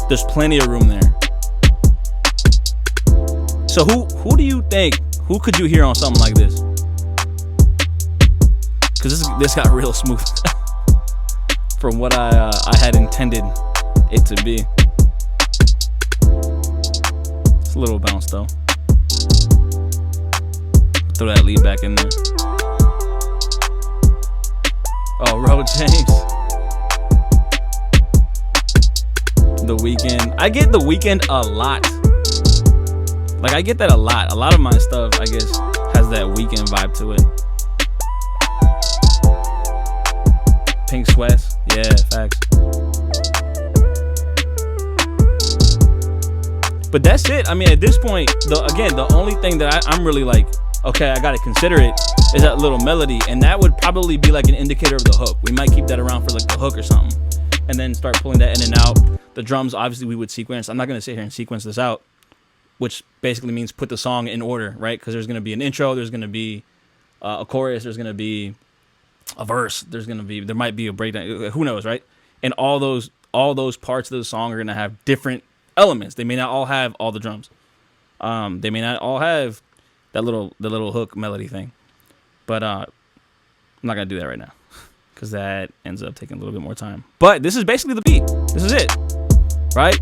there's plenty of room there. So who do you think, who could you hear on something like this? Because this got real smooth from what I had intended it to be. It's a little bounce though. Throw that lead back in there. Oh, Ro James. The Weeknd. I get The Weeknd a lot. Like, I get that a lot. A lot of my stuff, I guess, has that Weeknd vibe to it. Pink Sweats. Yeah, facts. But that's it. I mean, at this point, the only thing that I'm really like, okay, I gotta consider it, is that little melody. And that would probably be like an indicator of the hook. We might keep that around for like the hook or something, and then start pulling that in and out. The drums, obviously, we would sequence. I'm not gonna sit here and sequence this out, which basically means put the song in order, right? Because there's going to be an intro, there's going to be a chorus, there's going to be a verse, there might be a breakdown, who knows, right? And all those parts of the song are going to have different elements. They may not all have all the drums. They may not all have the little hook melody thing. But I'm not going to do that right now, because that ends up taking a little bit more time. But this is basically the beat. This is it, right?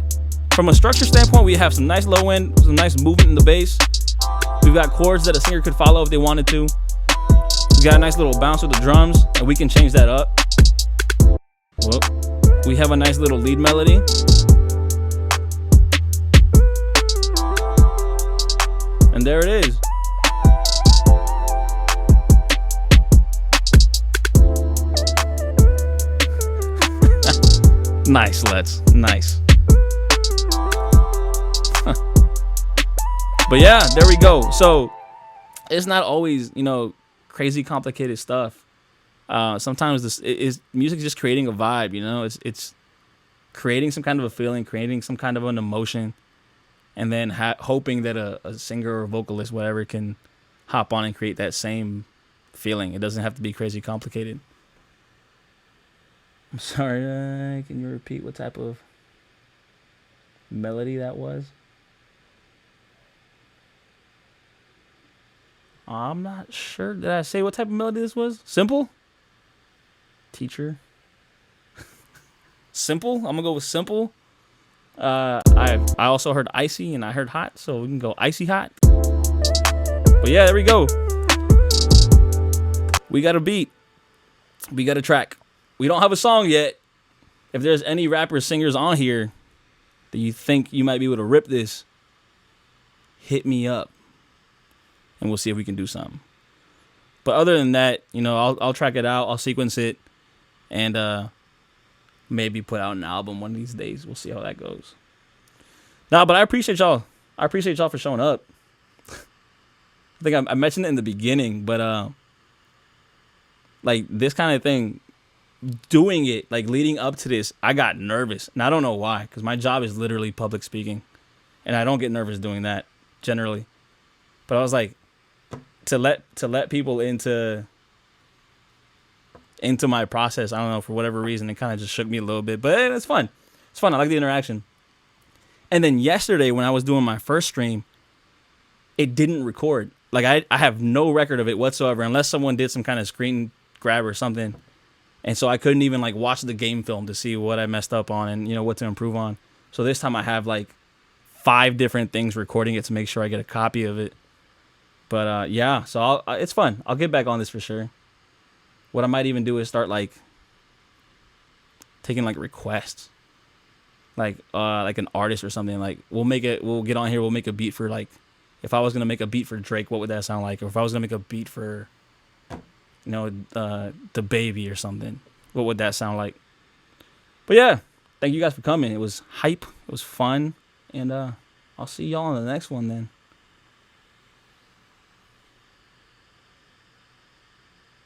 From a structure standpoint, we have some nice low end, some nice movement in the bass. We've got chords that a singer could follow if they wanted to. We got a nice little bounce with the drums, and we can change that up. Whoop. We have a nice little lead melody. And there it is. Nice, Let's. Nice. But yeah, there we go. So it's not always, crazy complicated stuff. Sometimes music is just creating a vibe, it's creating some kind of a feeling, creating some kind of an emotion, and then hoping that a singer or vocalist, whatever, can hop on and create that same feeling. It doesn't have to be crazy complicated. I'm sorry, can you repeat what type of melody that was? I'm not sure. Did I say what type of melody this was? Simple? Teacher? Simple? I'm gonna go with simple. I also heard icy and I heard hot, so we can go icy hot. But yeah, there we go. We got a beat. We got a track. We don't have a song yet. If there's any rappers, singers on here that you think you might be able to rip this, hit me up, and we'll see if we can do something. But other than that, I'll track it out, I'll sequence it, and maybe put out an album one of these days. We'll see how that goes. Nah, but I appreciate y'all. I appreciate y'all for showing up. I think I mentioned it in the beginning, but like this kind of thing, doing it, like leading up to this, I got nervous. And I don't know why, because my job is literally public speaking. And I don't get nervous doing that generally. But I was like, to let people into my process, I don't know, for whatever reason, it kind of just shook me a little bit. But it's fun. It's fun. I like the interaction. And then yesterday, when I was doing my first stream, it didn't record. Like, I have no record of it whatsoever, unless someone did some kind of screen grab or something. And so I couldn't even like watch the game film to see what I messed up on and what to improve on. So this time I have like 5 different things recording it to make sure I get a copy of it. But yeah, so it's fun. I'll get back on this for sure. What I might even do is start like taking like requests, like an artist or something. Like we'll get on here. We'll make a beat for like, if I was gonna make a beat for Drake, what would that sound like? Or if I was gonna make a beat for the Baby or something, what would that sound like? But yeah, thank you guys for coming. It was hype. It was fun. And I'll see y'all on the next one then.